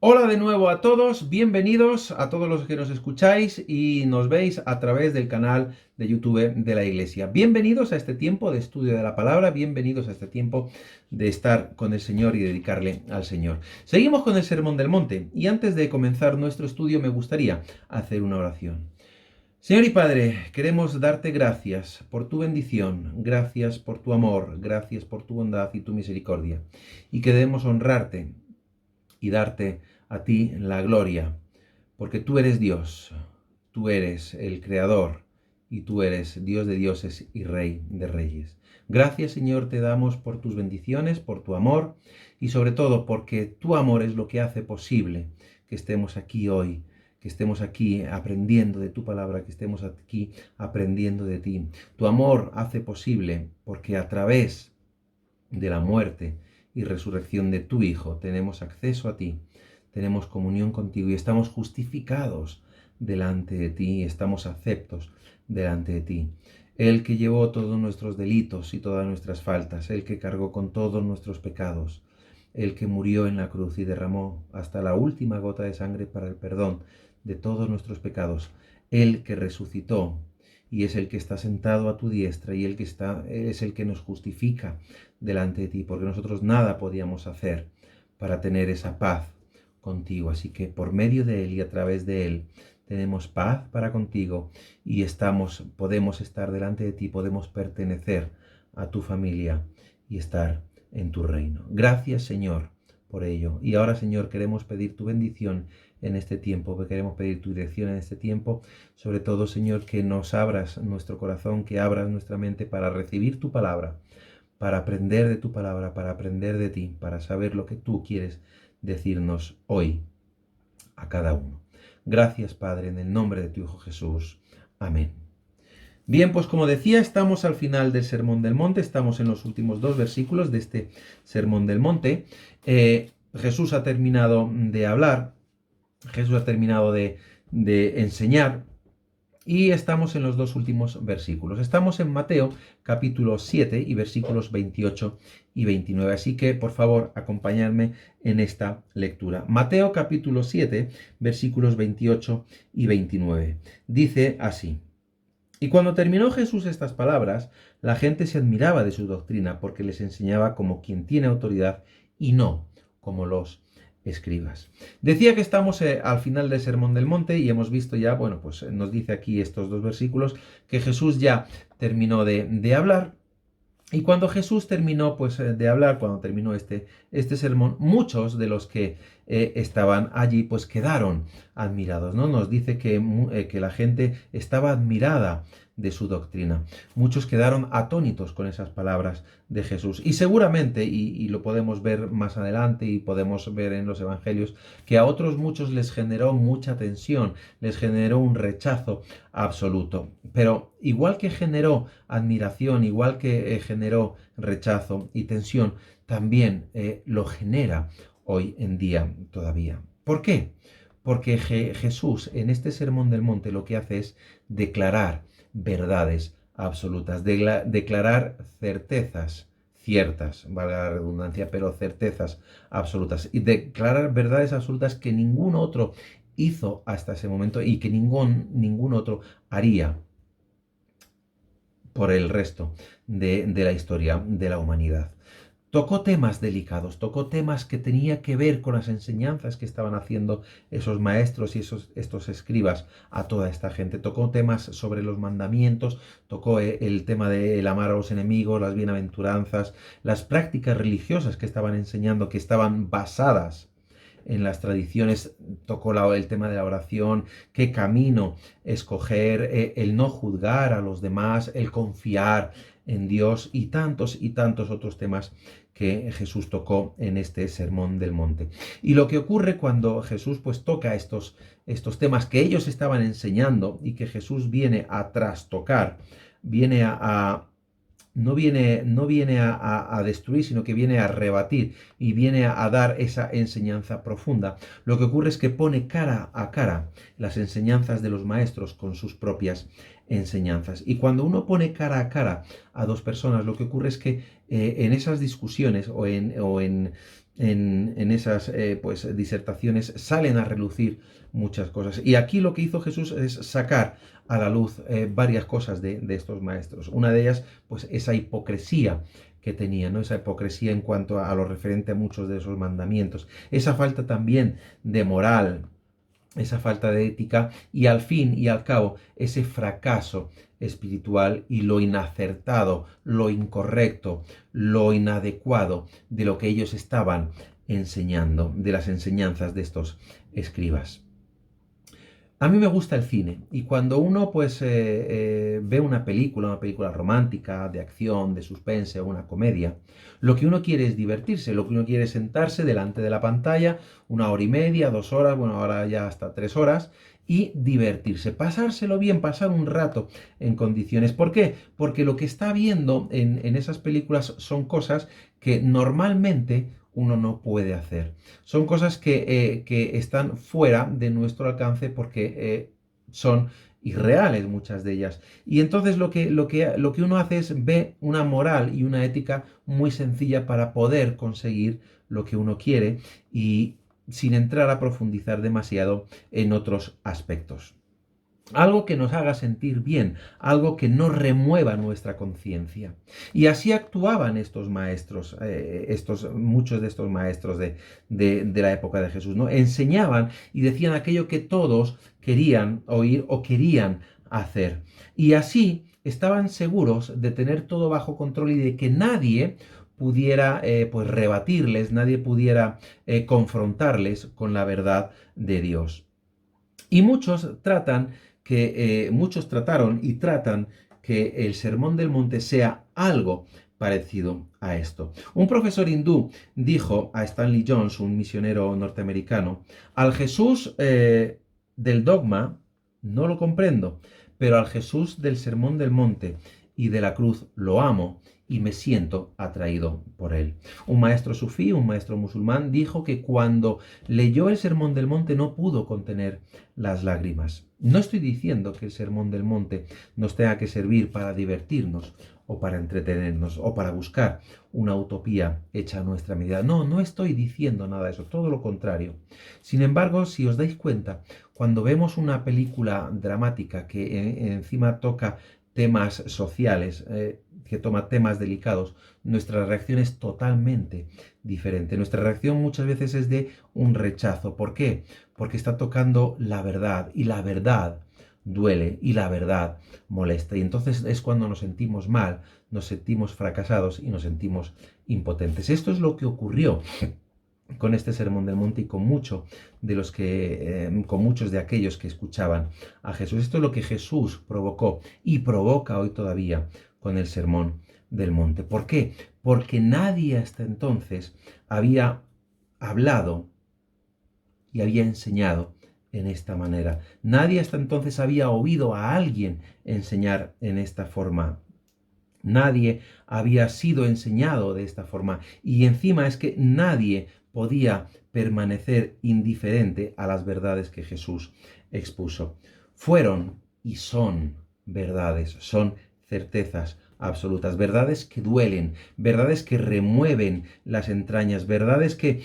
Hola de nuevo a todos, bienvenidos a todos los que nos escucháis y nos veis a través del canal de YouTube de la Iglesia. Bienvenidos a este tiempo de estudio de la palabra, bienvenidos a este tiempo de estar con el Señor y dedicarle al Señor. Seguimos con el Sermón del Monte y antes de comenzar nuestro estudio me gustaría hacer una oración. Señor y Padre, queremos darte gracias por tu bendición, gracias por tu amor, gracias por tu bondad y tu misericordia y queremos honrarte y darte a ti la gloria, porque tú eres Dios, tú eres el Creador y tú eres Dios de dioses y Rey de reyes. Gracias, Señor, te damos por tus bendiciones, por tu amor y sobre todo porque tu amor es lo que hace posible que estemos aquí hoy, que estemos aquí aprendiendo de tu palabra, que estemos aquí aprendiendo de ti. Tu amor hace posible porque a través de la muerte y resurrección de tu Hijo tenemos acceso a ti, tenemos comunión contigo y estamos justificados delante de ti, estamos aceptos delante de ti. El que llevó todos nuestros delitos y todas nuestras faltas, el que cargó con todos nuestros pecados, el que murió en la cruz y derramó hasta la última gota de sangre para el perdón de todos nuestros pecados, el que resucitó y es el que está sentado a tu diestra y es el que nos justifica delante de ti, porque nosotros nada podíamos hacer para tener esa paz contigo. Así que por medio de él y a través de él tenemos paz para contigo y podemos estar delante de ti, podemos pertenecer a tu familia y estar en tu reino. Gracias, Señor, por ello. Y ahora, Señor, queremos pedir tu bendición en este tiempo, queremos pedir tu dirección en este tiempo, sobre todo, Señor, que nos abras nuestro corazón, que abras nuestra mente para recibir tu palabra, para aprender de tu palabra, para aprender de ti, para saber lo que tú quieres decirnos hoy a cada uno. Gracias, Padre, en el nombre de tu Hijo Jesús. Amén. Bien, pues como decía, estamos al final del Sermón del Monte, estamos en los últimos dos versículos de este Sermón del Monte. Jesús ha terminado de hablar, Jesús ha terminado de enseñar y estamos en los dos últimos versículos. Estamos en Mateo capítulo 7 y versículos 28 y 29. Así que, por favor, acompañadme en esta lectura. Mateo capítulo 7, versículos 28 y 29. Dice así. Y cuando terminó Jesús estas palabras, la gente se admiraba de su doctrina porque les enseñaba como quien tiene autoridad y no como los escribas. Decía que estamos al final del Sermón del Monte y hemos visto ya, bueno, pues nos dice aquí estos dos versículos que Jesús ya terminó de hablar. Y cuando Jesús terminó pues, de hablar, cuando terminó este sermón, muchos de los que estaban allí pues quedaron admirados, ¿no? Nos dice que la gente estaba admirada de su doctrina. Muchos quedaron atónitos con esas palabras de Jesús. Y seguramente, y lo podemos ver más adelante y podemos ver en los evangelios, que a otros muchos les generó mucha tensión, les generó un rechazo absoluto. Pero igual que generó admiración, igual que generó rechazo y tensión, también lo genera hoy en día todavía. ¿Por qué? Porque Jesús en este Sermón del Monte lo que hace es declarar verdades absolutas, declarar certezas ciertas, valga la redundancia, pero certezas absolutas, y declarar verdades absolutas que ningún otro hizo hasta ese momento y que ningún otro haría por el resto de la historia de la humanidad. Tocó temas delicados, tocó temas que tenía que ver con las enseñanzas que estaban haciendo esos maestros y estos escribas a toda esta gente. Tocó temas sobre los mandamientos, tocó el tema del amar a los enemigos, las bienaventuranzas, las prácticas religiosas que estaban enseñando, que estaban basadas en las tradiciones, tocó el tema de la oración, qué camino escoger, el no juzgar a los demás, el confiar en Dios y tantos otros temas que Jesús tocó en este Sermón del Monte. Y lo que ocurre cuando Jesús pues toca estos temas que ellos estaban enseñando y que Jesús viene a trastocar, viene no viene a destruir, sino que viene a rebatir y viene a dar esa enseñanza profunda. Lo que ocurre es que pone cara a cara las enseñanzas de los maestros con sus propias enseñanzas. Y cuando uno pone cara a cara a dos personas, lo que ocurre es que en esas discusiones en esas pues, disertaciones salen a relucir muchas cosas. Y aquí lo que hizo Jesús es sacar a la luz varias cosas de estos maestros. Una de ellas, pues esa hipocresía que tenía, ¿no? Esa hipocresía en cuanto a lo referente a muchos de esos mandamientos. Esa falta también de moral, esa falta de ética y al fin y al cabo ese fracaso espiritual y lo inacertado, lo incorrecto, lo inadecuado de lo que ellos estaban enseñando, de las enseñanzas de estos escribas. A mí me gusta el cine y cuando uno pues ve una película romántica, de acción, de suspense o una comedia, lo que uno quiere es divertirse, lo que uno quiere es sentarse delante de la pantalla 1 hora y media, 2 horas, bueno, ahora ya hasta 3 horas, y divertirse, pasárselo bien, pasar un rato en condiciones. ¿Por qué? Porque lo que está viendo en esas películas son cosas que normalmente uno no puede hacer. Son cosas que están fuera de nuestro alcance porque son irreales muchas de ellas. Y entonces lo que uno hace es ve una moral y una ética muy sencilla para poder conseguir lo que uno quiere y sin entrar a profundizar demasiado en otros aspectos. Algo que nos haga sentir bien, algo que no remueva nuestra conciencia. Y así actuaban estos maestros, muchos de estos maestros de la época de Jesús, ¿no? Enseñaban y decían aquello que todos querían oír o querían hacer. Y así estaban seguros de tener todo bajo control y de que nadie pudiera pues rebatirles, nadie pudiera confrontarles con la verdad de Dios. Y muchos trataron y tratan que el Sermón del Monte sea algo parecido a esto. Un profesor hindú dijo a Stanley Jones, un misionero norteamericano, al Jesús del dogma no lo comprendo, pero al Jesús del Sermón del Monte y de la cruz lo amo y me siento atraído por él. Un maestro sufí, un maestro musulmán, dijo que cuando leyó el Sermón del Monte no pudo contener las lágrimas. No estoy diciendo que el Sermón del Monte nos tenga que servir para divertirnos o para entretenernos o para buscar una utopía hecha a nuestra medida. No, no estoy diciendo nada de eso, todo lo contrario. Sin embargo, si os dais cuenta, cuando vemos una película dramática que encima toca temas sociales, que toma temas delicados, nuestra reacción es totalmente diferente. Nuestra reacción muchas veces es de un rechazo. ¿Por qué? Porque está tocando la verdad y la verdad duele y la verdad molesta. Y entonces es cuando nos sentimos mal, nos sentimos fracasados y nos sentimos impotentes. Esto es lo que ocurrió con este Sermón del Monte y con con muchos de aquellos que escuchaban a Jesús. Esto es lo que Jesús provocó y provoca hoy todavía con el Sermón del Monte. ¿Por qué? Porque nadie hasta entonces había hablado y había enseñado en esta manera. Nadie hasta entonces había oído a alguien enseñar en esta forma. Nadie había sido enseñado de esta forma. Y encima es que nadie podía permanecer indiferente a las verdades que Jesús expuso. Fueron y son verdades, son certezas absolutas, verdades que duelen, verdades que remueven las entrañas, verdades que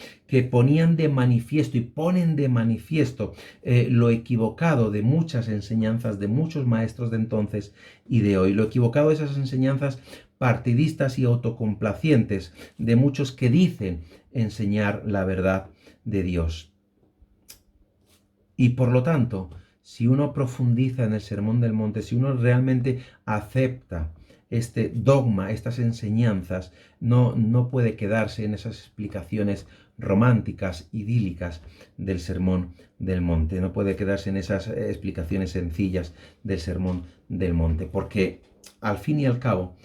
ponían de manifiesto y ponen de manifiesto lo equivocado de muchas enseñanzas de muchos maestros de entonces y de hoy, lo equivocado de esas enseñanzas partidistas y autocomplacientes de muchos que dicen enseñar la verdad de Dios. Y por lo tanto, si uno profundiza en el Sermón del Monte, si uno realmente acepta este dogma, estas enseñanzas, no puede quedarse en esas explicaciones románticas, idílicas del Sermón del Monte, no puede quedarse en esas explicaciones sencillas del Sermón del Monte, porque al fin y al cabo,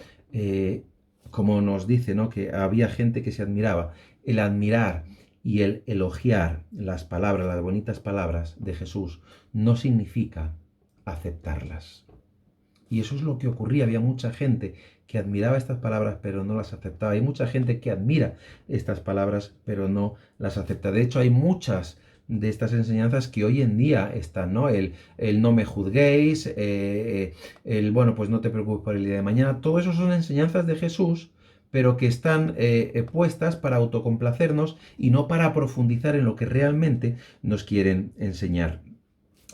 como nos dice, ¿no?, que había gente que se admiraba, el admirar y el elogiar las palabras, las bonitas palabras de Jesús, no significa aceptarlas. Y eso es lo que ocurría. Había mucha gente que admiraba estas palabras pero no las aceptaba. Hay mucha gente que admira estas palabras pero no las acepta. De hecho, hay muchas de estas enseñanzas que hoy en día están, ¿no? El no me juzguéis, bueno, pues no te preocupes por el día de mañana. Todo eso son enseñanzas de Jesús, pero que están puestas para autocomplacernos y no para profundizar en lo que realmente nos quieren enseñar.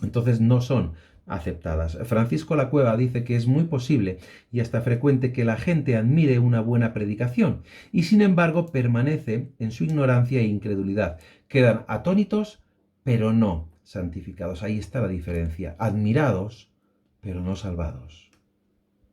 Entonces no son aceptadas. Francisco La Cueva dice que es muy posible y hasta frecuente que la gente admire una buena predicación y sin embargo permanece en su ignorancia e incredulidad. Quedan atónitos, pero no santificados. Ahí está la diferencia. Admirados, pero no salvados.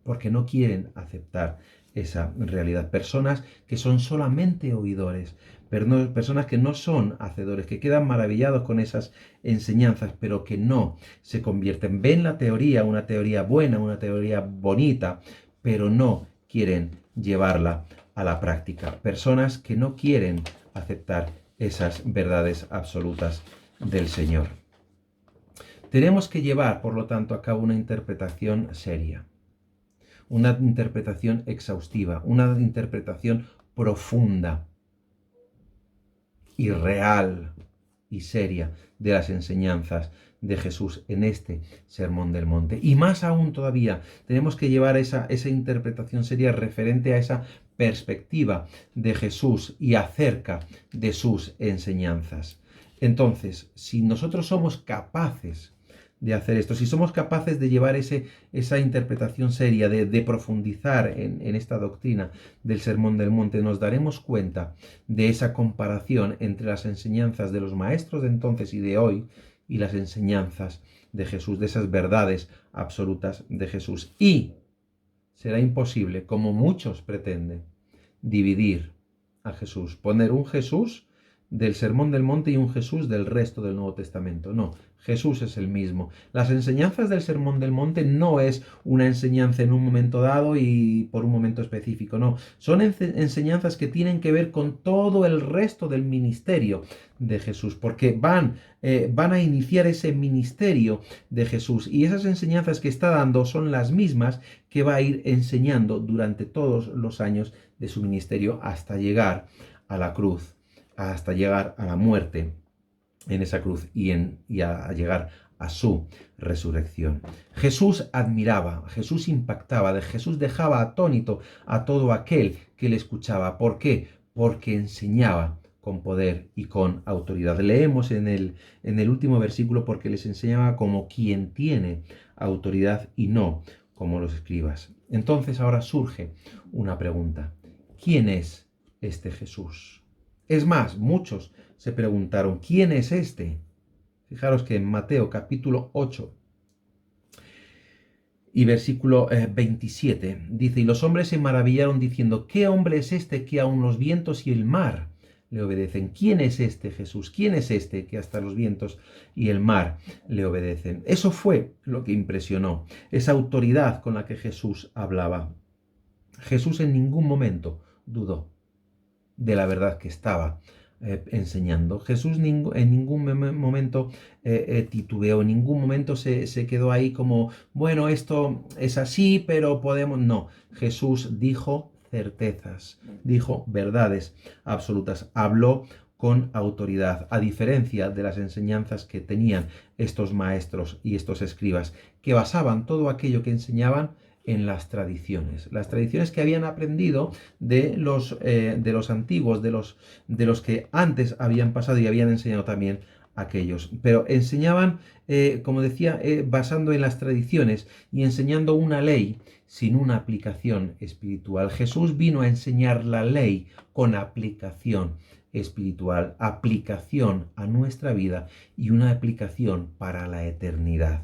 Porque no quieren aceptar esa realidad. Personas que son solamente oidores, personas que no son hacedores, que quedan maravillados con esas enseñanzas, pero que no se convierten. Ven la teoría, una teoría buena, una teoría bonita, pero no quieren llevarla a la práctica. Personas que no quieren aceptar esas verdades absolutas del Señor. Tenemos que llevar, por lo tanto, a cabo una interpretación seria, una interpretación exhaustiva, una interpretación profunda y real y seria de las enseñanzas de Jesús en este Sermón del Monte. Y más aún todavía, tenemos que llevar esa interpretación seria referente a esa perspectiva de Jesús y acerca de sus enseñanzas. Entonces, si nosotros somos capaces de hacer esto, si somos capaces de llevar esa interpretación seria, de profundizar en esta doctrina del Sermón del Monte, nos daremos cuenta de esa comparación entre las enseñanzas de los maestros de entonces y de hoy y las enseñanzas de Jesús, de esas verdades absolutas de Jesús. Y será imposible, como muchos pretenden, dividir a Jesús, poner un Jesús del Sermón del Monte y un Jesús del resto del Nuevo Testamento. No, Jesús es el mismo. Las enseñanzas del Sermón del Monte no es una enseñanza en un momento dado y por un momento específico, no. Son enseñanzas que tienen que ver con todo el resto del ministerio de Jesús, porque van a iniciar ese ministerio de Jesús y esas enseñanzas que está dando son las mismas que va a ir enseñando durante todos los años de su ministerio hasta llegar a la cruz, hasta llegar a la muerte en esa cruz y a llegar a su resurrección. Jesús admiraba, Jesús impactaba, Jesús dejaba atónito a todo aquel que le escuchaba. ¿Por qué? Porque enseñaba con poder y con autoridad. Leemos en el último versículo, porque les enseñaba como quien tiene autoridad y no como los escribas. Entonces ahora surge una pregunta. ¿Quién es este Jesús? Es más, muchos se preguntaron, ¿quién es este? Fijaros que en Mateo capítulo 8 y versículo 27 dice, y los hombres se maravillaron diciendo, ¿qué hombre es este que aun los vientos y el mar le obedecen? ¿Quién es este Jesús? ¿Quién es este que hasta los vientos y el mar le obedecen? Eso fue lo que impresionó, esa autoridad con la que Jesús hablaba. Jesús en ningún momento dudó de la verdad que estaba enseñando. Jesús en ningún momento titubeó, en ningún momento se quedó ahí como, bueno, esto es así, pero podemos... No, Jesús dijo certezas, dijo verdades absolutas, habló con autoridad, a diferencia de las enseñanzas que tenían estos maestros y estos escribas, que basaban todo aquello que enseñaban en las tradiciones que habían aprendido de los antiguos, de los que antes habían pasado y habían enseñado también a aquellos. Pero enseñaban, como decía, basando en las tradiciones y enseñando una ley sin una aplicación espiritual. Jesús vino a enseñar la ley con aplicación espiritual, aplicación a nuestra vida y una aplicación para la eternidad.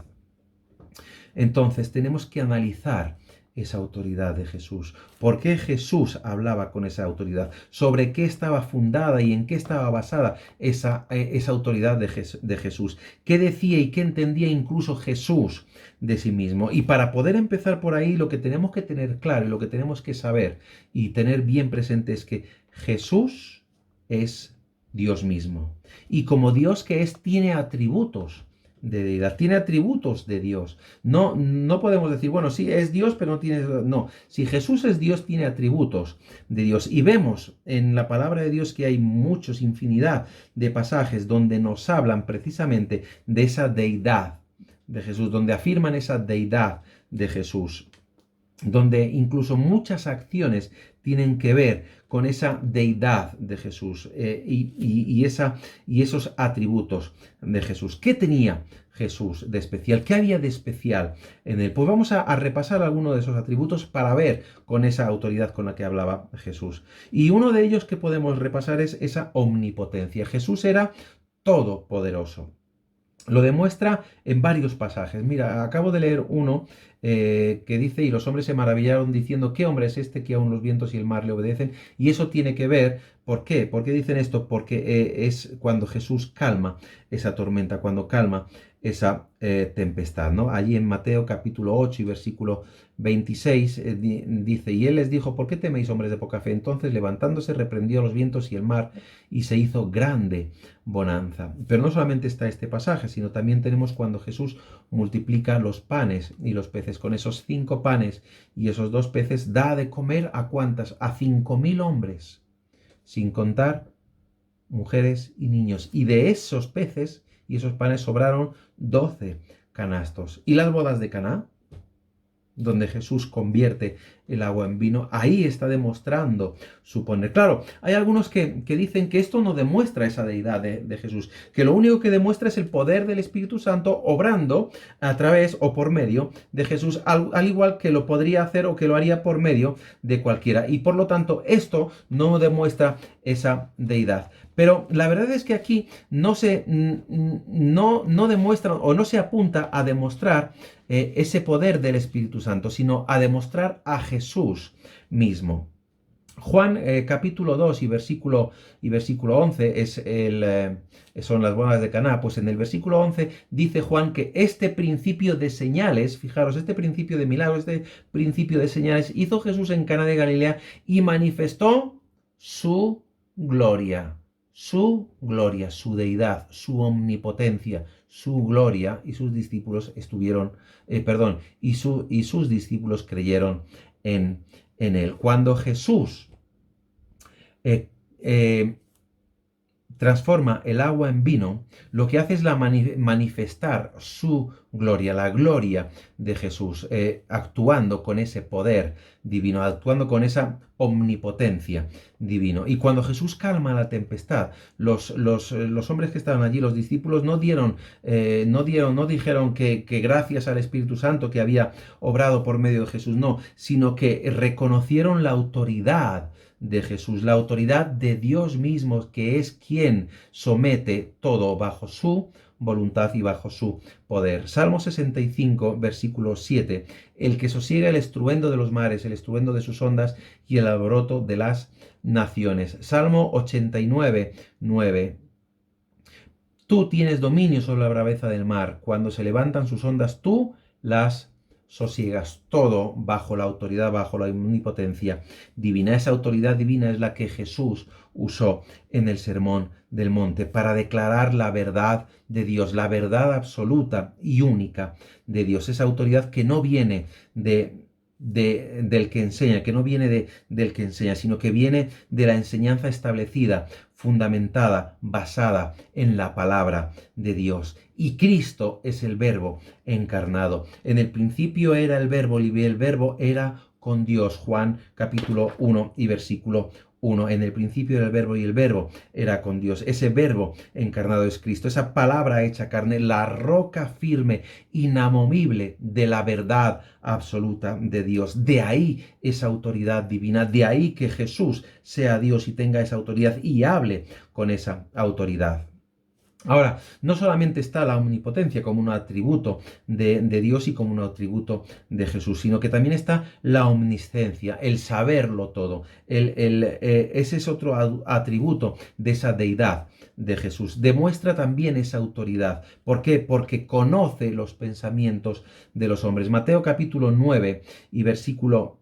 Entonces tenemos que analizar esa autoridad de Jesús. ¿Por qué Jesús hablaba con esa autoridad? ¿Sobre qué estaba fundada y en qué estaba basada esa autoridad de Jesús? ¿Qué decía y qué entendía incluso Jesús de sí mismo? Y para poder empezar por ahí, lo que tenemos que tener claro y lo que tenemos que saber y tener bien presente es que Jesús es Dios mismo. Y como Dios que es, tiene atributos de deidad, tiene atributos de Dios. No, no podemos decir, bueno, sí, es Dios, pero no tiene... No, si Jesús es Dios, tiene atributos de Dios. Y vemos en la palabra de Dios que hay muchos, infinidad de pasajes donde nos hablan precisamente de esa deidad de Jesús, donde afirman esa deidad de Jesús, donde incluso muchas acciones tienen que ver con esa deidad de Jesús y esos atributos de Jesús. ¿Qué tenía Jesús de especial? ¿Qué había de especial en él? Pues vamos a repasar algunos de esos atributos para ver con esa autoridad con la que hablaba Jesús. Y uno de ellos que podemos repasar es esa omnipotencia. Jesús era todopoderoso. Lo demuestra en varios pasajes. Mira, acabo de leer uno que dice, y los hombres se maravillaron diciendo, ¿qué hombre es este que aun los vientos y el mar le obedecen? Y eso tiene que ver, ¿por qué? ¿Por qué dicen esto? Porque es cuando Jesús calma esa tormenta, cuando calma esa tempestad, ¿no? Allí en Mateo capítulo 8 y versículo 26 dice, y él les dijo, ¿por qué teméis, hombres de poca fe? Entonces levantándose reprendió a los vientos y el mar y se hizo grande bonanza. Pero no solamente está este pasaje, sino también tenemos cuando Jesús multiplica los panes y los peces. Con esos 5 panes y esos 2 peces da de comer a ¿cuántas? A 5.000 hombres, sin contar mujeres y niños. Y de esos peces y esos panes sobraron 12 canastos. ¿Y las bodas de Caná? Donde Jesús convierte el agua en vino, ahí está demostrando su poder. Claro, hay algunos que dicen que esto no demuestra esa deidad de Jesús, que lo único que demuestra es el poder del Espíritu Santo obrando a través o por medio de Jesús, al igual que lo podría hacer o que lo haría por medio de cualquiera. Y por lo tanto, esto no demuestra esa deidad. Pero la verdad es que aquí no demuestra o no se apunta a demostrar ese poder del Espíritu Santo, sino a demostrar a Jesús mismo. Juan capítulo 2 y versículo 11 son las bodas de Caná. Pues en el versículo 11 dice Juan que este principio de señales, fijaros, este principio de milagros, este principio de señales hizo Jesús en Caná de Galilea y manifestó su gloria, su deidad, su omnipotencia, su gloria, y sus discípulos y sus discípulos creyeron en él. Cuando Jesús transforma el agua en vino, lo que hace es manifestar su gloria, la gloria de Jesús, actuando con ese poder divino, actuando con esa omnipotencia divino. Y cuando Jesús calma la tempestad, los hombres que estaban allí, los discípulos, no dijeron que gracias al Espíritu Santo que había obrado por medio de Jesús, no, sino que reconocieron la autoridad de Jesús, la autoridad de Dios mismo, que es quien somete todo bajo su voluntad y bajo su poder. Salmo 65, versículo 7. El que sosiega el estruendo de los mares, el estruendo de sus ondas y el alboroto de las naciones. Salmo 89, 9. Tú tienes dominio sobre la braveza del mar. Cuando se levantan sus ondas, tú las sosiegas, todo bajo la autoridad, bajo la omnipotencia divina. Esa autoridad divina es la que Jesús usó en el Sermón del Monte para declarar la verdad de Dios, la verdad absoluta y única de Dios. Esa autoridad que no viene del que enseña, que no viene del que enseña, sino que viene de la enseñanza establecida, fundamentada, basada en la palabra de Dios. Y Cristo es el Verbo encarnado. En el principio era el Verbo y el Verbo era con Dios. Juan capítulo 1 y versículo 1. En el principio era el Verbo y el Verbo era con Dios. Ese Verbo encarnado es Cristo. Esa palabra hecha carne, la roca firme, inamovible de la verdad absoluta de Dios. De ahí esa autoridad divina. De ahí que Jesús sea Dios y tenga esa autoridad y hable con esa autoridad. Ahora, no solamente está la omnipotencia como un atributo de Dios y como un atributo de Jesús, sino que también está la omnisciencia, el saberlo todo. Ese es otro atributo de esa deidad de Jesús. Demuestra también esa autoridad. ¿Por qué? Porque conoce los pensamientos de los hombres. Mateo capítulo 9 y versículo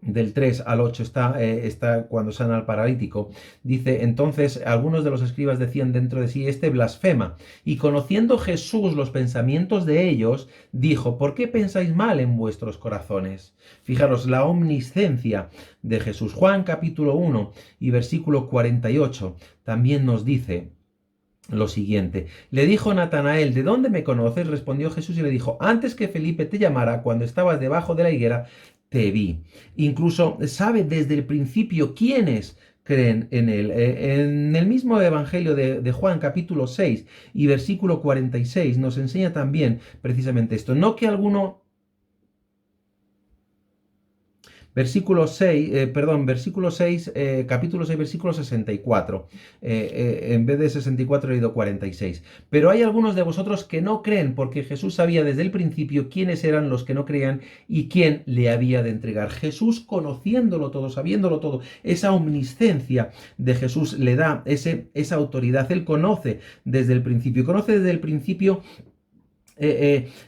del 3 al 8 está cuando sana al paralítico. Dice, entonces algunos de los escribas decían dentro de sí, este blasfema. Y conociendo Jesús los pensamientos de ellos, dijo, ¿por qué pensáis mal en vuestros corazones? Fijaros, la omnisciencia de Jesús. Juan capítulo 1 y versículo 48 también nos dice lo siguiente. Le dijo Natanael, ¿de dónde me conoces? Respondió Jesús y le dijo, antes que Felipe te llamara, cuando estabas debajo de la higuera, te vi. Incluso sabe desde el principio quiénes creen en él. En el mismo Evangelio de Juan, capítulo 6 y versículo 46, nos enseña también precisamente esto. No que alguno versículo 6, capítulo 6, versículo 64. En vez de 64 he leído 46. Pero hay algunos de vosotros que no creen, porque Jesús sabía desde el principio quiénes eran los que no creían y quién le había de entregar. Jesús, conociéndolo todo, sabiéndolo todo, esa omnisciencia de Jesús le da esa autoridad. Él conoce desde el principio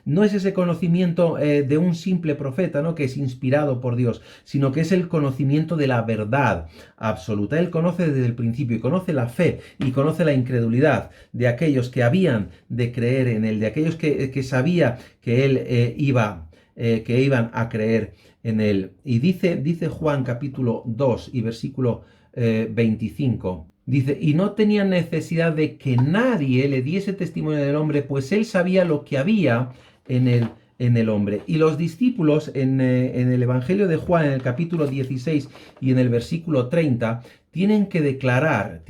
no es ese conocimiento de un simple profeta, ¿no? Que es inspirado por Dios, sino que es el conocimiento de la verdad absoluta. Él conoce desde el principio y conoce la fe y conoce la incredulidad de aquellos que habían de creer en él, de aquellos que sabía que él que iban a creer en él. Y dice Juan capítulo 2 y versículo 25. Dice, y no tenía necesidad de que nadie le diese testimonio del hombre, pues él sabía lo que había en el hombre. Y los discípulos en el Evangelio de Juan, en el capítulo 16 y en el versículo 30, tienen que declarar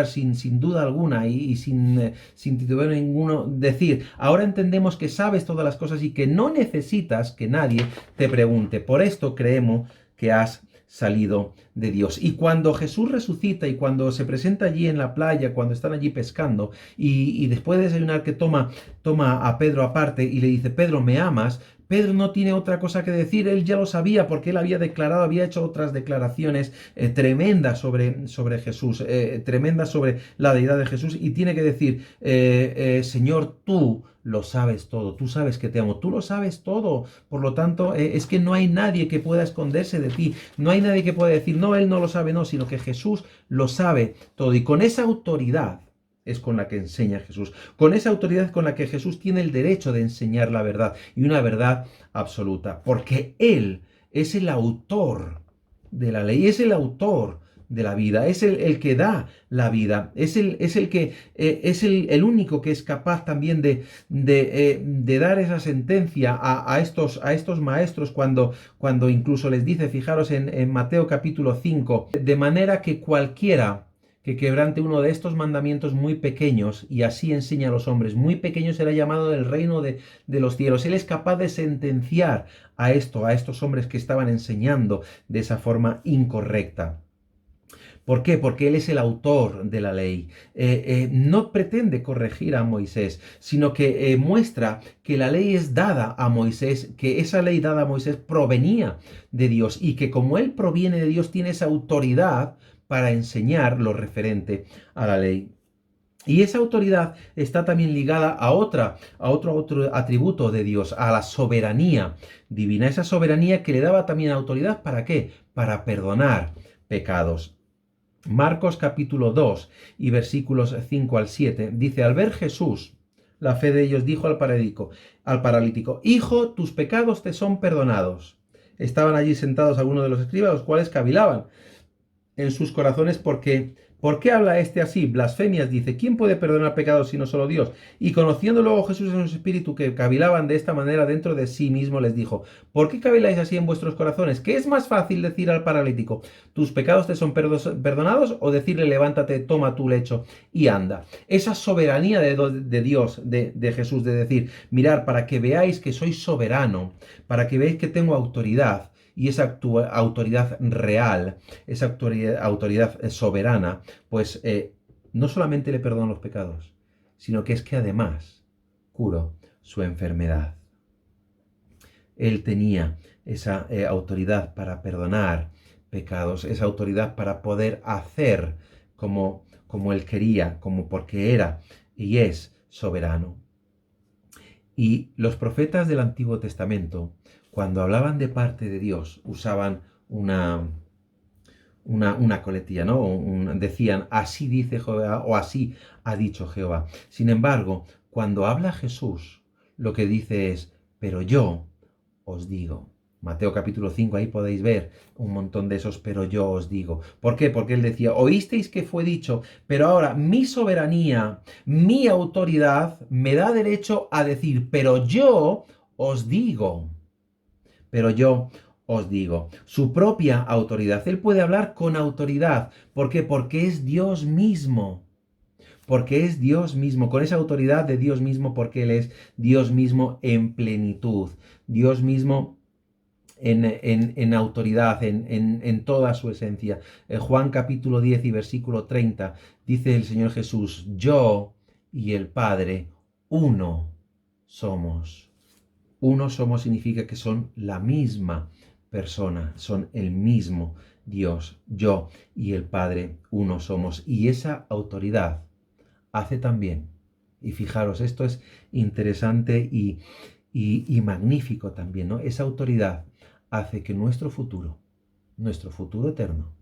sin duda alguna y sin titubear ninguno, decir, ahora entendemos que sabes todas las cosas y que no necesitas que nadie te pregunte. Por esto creemos que has salido de Dios. Y cuando Jesús resucita y cuando se presenta allí en la playa, cuando están allí pescando y después de desayunar que toma a Pedro aparte y le dice, Pedro, ¿me amas? Pedro no tiene otra cosa que decir, él ya lo sabía porque él había declarado, había hecho otras declaraciones tremendas sobre Jesús, tremendas sobre la deidad de Jesús y tiene que decir, Señor, tú lo sabes todo, tú sabes que te amo, tú lo sabes todo, por lo tanto es que no hay nadie que pueda esconderse de ti, no hay nadie que pueda decir, no, él no lo sabe, no, sino que Jesús lo sabe todo y con esa autoridad es con la que enseña Jesús, con esa autoridad con la que Jesús tiene el derecho de enseñar la verdad y una verdad absoluta, porque Él es el autor de la ley, es el autor de la vida, es el que da la vida, es el que es el único que es capaz también de dar esa sentencia a estos maestros cuando incluso les dice, fijaros en Mateo capítulo 5, de manera que cualquiera que quebrante uno de estos mandamientos muy pequeños y así enseña a los hombres, muy pequeño será llamado del reino de los cielos. Él es capaz de sentenciar a estos hombres que estaban enseñando de esa forma incorrecta. ¿Por qué? Porque Él es el autor de la ley. No pretende corregir a Moisés, sino que muestra que la ley es dada a Moisés, que esa ley dada a Moisés provenía de Dios y que como Él proviene de Dios tiene esa autoridad para enseñar lo referente a la ley. Y esa autoridad está también ligada a otro atributo de Dios, a la soberanía divina. Esa soberanía que le daba también autoridad, ¿para qué? Para perdonar pecados. Marcos capítulo 2 y versículos 5 al 7 dice, al ver Jesús la fe de ellos, dijo al paralítico, Hijo, tus pecados te son perdonados. Estaban allí sentados algunos de los escribas, los cuales cavilaban en sus corazones ¿por qué habla este así? Blasfemias, dice, ¿quién puede perdonar pecados sino solo Dios? Y conociendo luego Jesús en su espíritu que cavilaban de esta manera dentro de sí mismo, les dijo, ¿por qué caviláis así en vuestros corazones? ¿Qué es más fácil decir al paralítico, tus pecados te son perdonados? O decirle, levántate, toma tu lecho y anda. Esa soberanía de Dios, de Jesús, de decir, mirar, para que veáis que soy soberano, para que veáis que tengo autoridad, y esa autoridad real, esa autoridad soberana, pues no solamente le perdono los pecados, sino que es que además curo su enfermedad. Él tenía esa autoridad para perdonar pecados, esa autoridad para poder hacer como él quería, como porque era y es soberano. Y los profetas del Antiguo Testamento, cuando hablaban de parte de Dios, usaban una, una coletilla, ¿no? Decían, así dice Jehová o así ha dicho Jehová. Sin embargo, cuando habla Jesús, lo que dice es, pero yo os digo. Mateo capítulo 5, ahí podéis ver un montón de esos, pero yo os digo. ¿Por qué? Porque él decía, oísteis que fue dicho, pero ahora mi soberanía, mi autoridad me da derecho a decir, pero yo os digo. Pero yo os digo, su propia autoridad. Él puede hablar con autoridad. ¿Por qué? Porque es Dios mismo. Porque es Dios mismo, con esa autoridad de Dios mismo, porque Él es Dios mismo en plenitud. Dios mismo en autoridad, en toda su esencia. En Juan capítulo 10 y versículo 30 dice el Señor Jesús, yo y el Padre, uno somos. Uno somos significa que son la misma persona, son el mismo Dios. Yo y el Padre, uno somos. Y esa autoridad hace también, y fijaros, esto es interesante y magnífico también, ¿no? Esa autoridad hace que nuestro futuro eterno,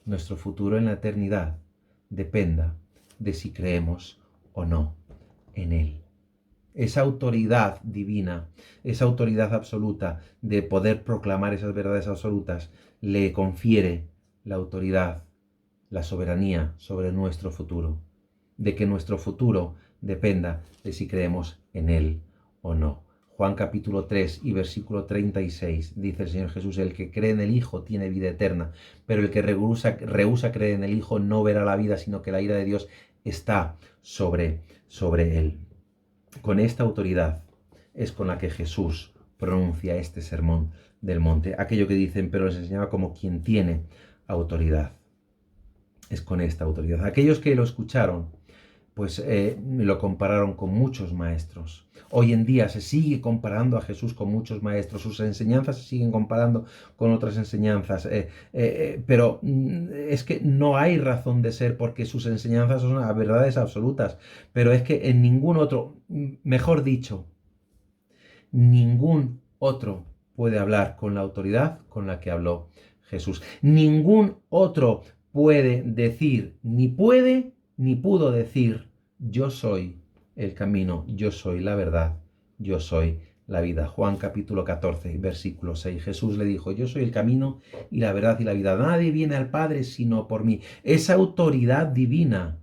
nuestro futuro en la eternidad, dependa de si creemos o no en Él. Esa autoridad divina, esa autoridad absoluta de poder proclamar esas verdades absolutas, le confiere la autoridad, la soberanía sobre nuestro futuro, de que nuestro futuro dependa de si creemos en Él o no. Juan capítulo 3 y versículo 36 dice el Señor Jesús, el que cree en el Hijo tiene vida eterna, pero el que rehúsa creer en el Hijo no verá la vida, sino que la ira de Dios está sobre él. Con esta autoridad es con la que Jesús pronuncia este sermón del monte. Aquello que dicen, pero les enseñaba como quien tiene autoridad. Es con esta autoridad. Aquellos que lo escucharon, pues lo compararon con muchos maestros. Hoy en día se sigue comparando a Jesús con muchos maestros, sus enseñanzas se siguen comparando con otras enseñanzas, pero es que no hay razón de ser porque sus enseñanzas son verdades absolutas, pero es que en ningún otro, mejor dicho, ningún otro puede hablar con la autoridad con la que habló Jesús. Ningún otro puede decir, ni puede, ni pudo decir, yo soy el camino, yo soy la verdad, yo soy la vida. Juan capítulo 14, versículo 6. Jesús le dijo, yo soy el camino y la verdad y la vida. Nadie viene al Padre sino por mí. Esa autoridad divina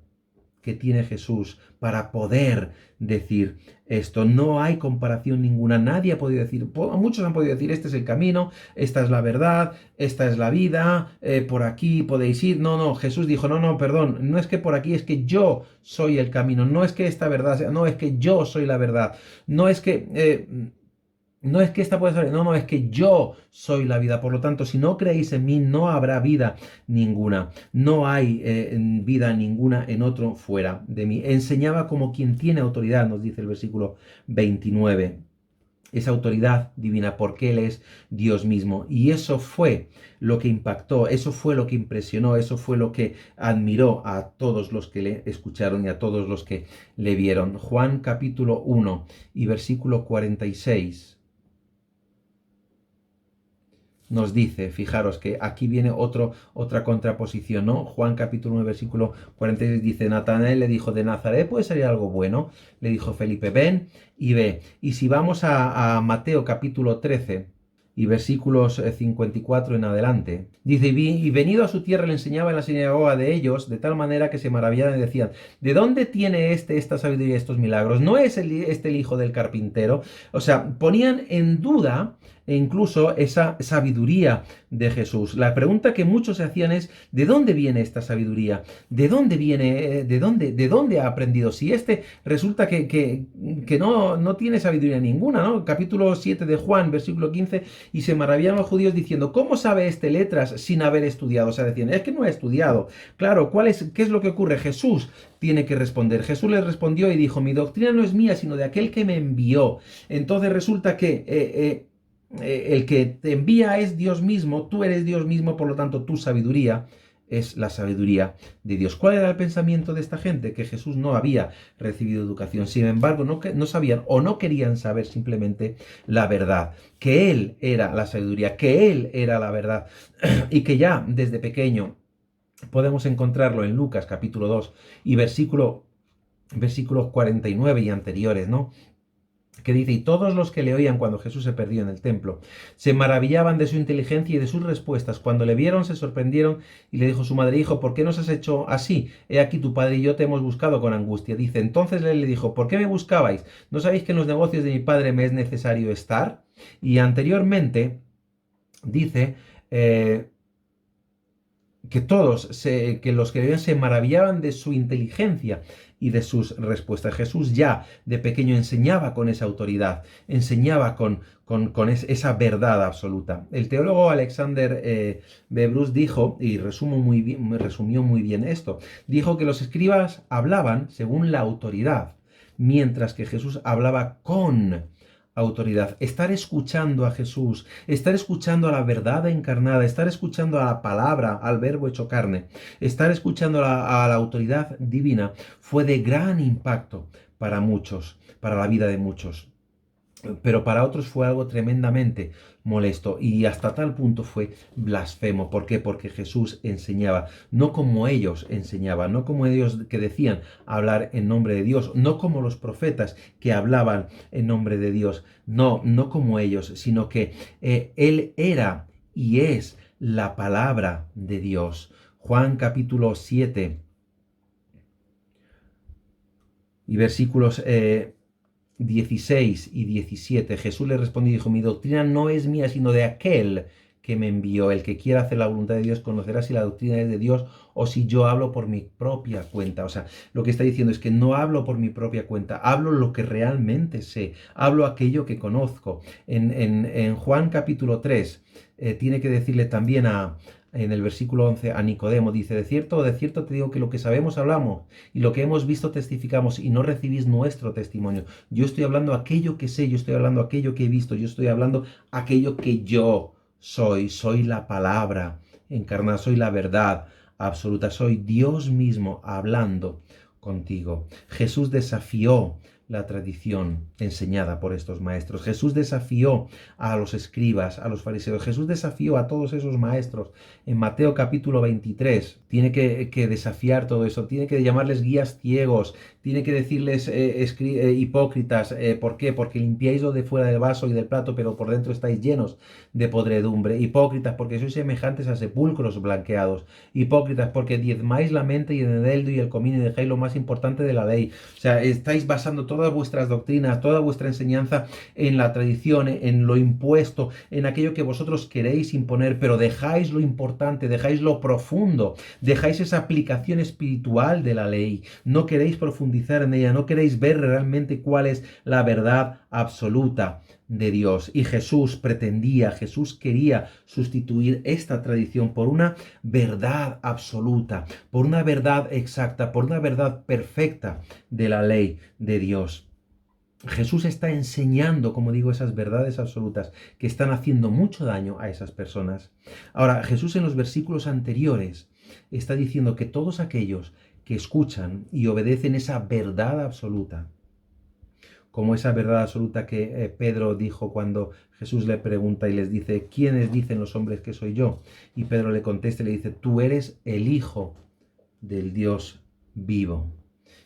que tiene Jesús para poder decir esto. No hay comparación ninguna. Nadie ha podido decir, muchos han podido decir, este es el camino, esta es la verdad, esta es la vida, por aquí podéis ir. No, Jesús dijo, no, perdón, no es que por aquí, es que yo soy el camino, no es que esta verdad sea, no, es que yo soy la verdad, no es que... no es que esta pueda ser, no, es que yo soy la vida. Por lo tanto, si no creéis en mí, no habrá vida ninguna. No hay vida ninguna en otro fuera de mí. Enseñaba como quien tiene autoridad, nos dice el versículo 29. Esa autoridad divina, porque Él es Dios mismo. Y eso fue lo que impactó, eso fue lo que impresionó, eso fue lo que admiró a todos los que le escucharon y a todos los que le vieron. Juan capítulo 1 y versículo 46. Nos dice, fijaros que aquí viene otra contraposición, ¿no? Juan capítulo 1, versículo 46 dice, Natanael le dijo, ¿de Nazaret puede salir algo bueno? Le dijo Felipe, ven y ve. Y si vamos a Mateo capítulo 13 y versículos 54 en adelante, dice, y venido a su tierra le enseñaba en la sinagoga de ellos, de tal manera que se maravillaban y decían, ¿de dónde tiene esta sabiduría y estos milagros? ¿No es este el hijo del carpintero? O sea, ponían en duda incluso esa sabiduría de Jesús. La pregunta que muchos se hacían es, ¿de dónde viene esta sabiduría? ¿De dónde viene? ¿De dónde ha aprendido? Si resulta que no tiene sabiduría ninguna, ¿no? Capítulo 7 de Juan, versículo 15, y se maravillaban los judíos diciendo, ¿cómo sabe letras sin haber estudiado? O sea, decían, es que no ha estudiado. Claro, ¿qué es lo que ocurre? Jesús tiene que responder. Jesús les respondió y dijo, mi doctrina no es mía, sino de aquel que me envió. Entonces resulta que el que te envía es Dios mismo, tú eres Dios mismo, por lo tanto tu sabiduría es la sabiduría de Dios. ¿Cuál era el pensamiento de esta gente? Que Jesús no había recibido educación. Sin embargo, no sabían o no querían saber simplemente la verdad, que Él era la sabiduría, que Él era la verdad y que ya desde pequeño podemos encontrarlo en Lucas capítulo 2 y versículos 49 y anteriores, ¿no? Que dice, y todos los que le oían cuando Jesús se perdió en el templo, se maravillaban de su inteligencia y de sus respuestas. Cuando le vieron, se sorprendieron y le dijo su madre, hijo, ¿por qué nos has hecho así? He aquí tu padre y yo te hemos buscado con angustia. Dice, entonces él le dijo, ¿por qué me buscabais? ¿No sabéis que en los negocios de mi padre me es necesario estar? Y anteriormente dice, que los que veían se maravillaban de su inteligencia y de sus respuestas. Jesús ya de pequeño enseñaba con esa autoridad, enseñaba con esa verdad absoluta. El teólogo Alexander Bebrus dijo, y resumió muy bien esto, dijo que los escribas hablaban según la autoridad, mientras que Jesús hablaba con autoridad. Estar escuchando a Jesús, estar escuchando a la verdad encarnada, estar escuchando a la palabra, al verbo hecho carne, estar escuchando a la autoridad divina fue de gran impacto para muchos, para la vida de muchos. Pero para otros fue algo tremendamente molesto y hasta tal punto fue blasfemo. ¿Por qué? Porque Jesús enseñaba, no como ellos enseñaban, no como ellos que decían hablar en nombre de Dios, no como los profetas que hablaban en nombre de Dios, no como ellos, sino que Él era y es la palabra de Dios. Juan capítulo 7 y versículos 16 y 17, Jesús le respondió y dijo, mi doctrina no es mía, sino de aquel que me envió. El que quiera hacer la voluntad de Dios conocerá si la doctrina es de Dios o si yo hablo por mi propia cuenta. O sea, lo que está diciendo es que no hablo por mi propia cuenta, hablo lo que realmente sé, hablo aquello que conozco. En Juan capítulo 3, tiene que decirle también en el versículo 11 a Nicodemo, dice, de cierto te digo que lo que sabemos hablamos y lo que hemos visto testificamos y no recibís nuestro testimonio. Yo estoy hablando aquello que sé, yo estoy hablando aquello que he visto, yo estoy hablando aquello que yo soy la palabra encarnada, soy la verdad absoluta, soy Dios mismo hablando contigo. Jesús desafió la tradición enseñada por estos maestros. Jesús desafió a los escribas, a los fariseos. Jesús desafió a todos esos maestros. En Mateo capítulo 23 tiene que desafiar todo eso, tiene que llamarles guías ciegos, tiene que decirles hipócritas. ¿Por qué? Porque limpiáis lo de fuera del vaso y del plato, pero por dentro estáis llenos de podredumbre. Hipócritas porque sois semejantes a sepulcros blanqueados. Hipócritas porque diezmáis la mente y el eneldo y el comino y dejáis lo más importante de la ley. O sea, estáis basando todas vuestras doctrinas, toda vuestra enseñanza en la tradición, en lo impuesto, en aquello que vosotros queréis imponer, pero dejáis lo importante, dejáis lo profundo, dejáis esa aplicación espiritual de la ley, no queréis profundizar en ella, no queréis ver realmente cuál es la verdad absoluta de Dios. Y Jesús quería sustituir esta tradición por una verdad absoluta, por una verdad exacta, por una verdad perfecta de la ley de Dios. Jesús está enseñando, como digo, esas verdades absolutas que están haciendo mucho daño a esas personas. Ahora, Jesús en los versículos anteriores está diciendo que todos aquellos que escuchan y obedecen esa verdad absoluta, como esa verdad absoluta que Pedro dijo cuando Jesús le pregunta y les dice, ¿quiénes dicen los hombres que soy yo? Y Pedro le contesta y le dice, tú eres el Hijo del Dios vivo.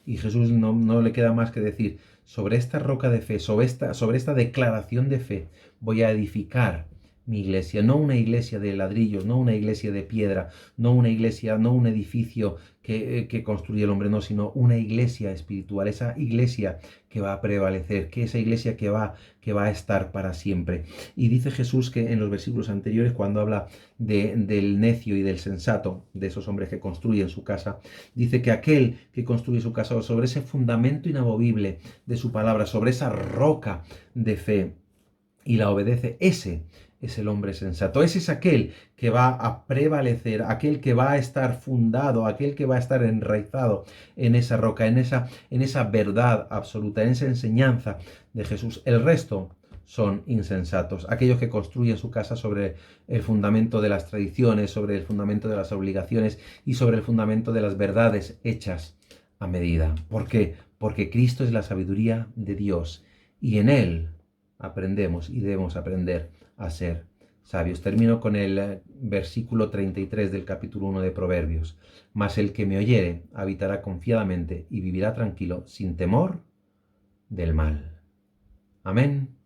Y Jesús no le queda más que decir, sobre esta roca de fe, sobre esta declaración de fe, voy a edificar mi iglesia, no una iglesia de ladrillos, no una iglesia de piedra, no una iglesia, no un edificio que construye el hombre, no, sino una iglesia espiritual, esa iglesia que va a prevalecer, que esa iglesia que va a estar para siempre. Y dice Jesús que en los versículos anteriores, cuando habla del necio y del sensato, de esos hombres que construyen su casa, dice que aquel que construye su casa sobre ese fundamento inamovible de su palabra, sobre esa roca de fe, y la obedece, ese es el hombre sensato. Ese es aquel que va a prevalecer, aquel que va a estar fundado, aquel que va a estar enraizado en esa roca, en esa verdad absoluta, en esa enseñanza de Jesús. El resto son insensatos. Aquellos que construyen su casa sobre el fundamento de las tradiciones, sobre el fundamento de las obligaciones y sobre el fundamento de las verdades hechas a medida. ¿Por qué? Porque Cristo es la sabiduría de Dios y en Él aprendemos y debemos aprender a ser sabios. Termino con el versículo 33 del capítulo 1 de Proverbios. Mas el que me oyere habitará confiadamente y vivirá tranquilo, sin temor del mal. Amén.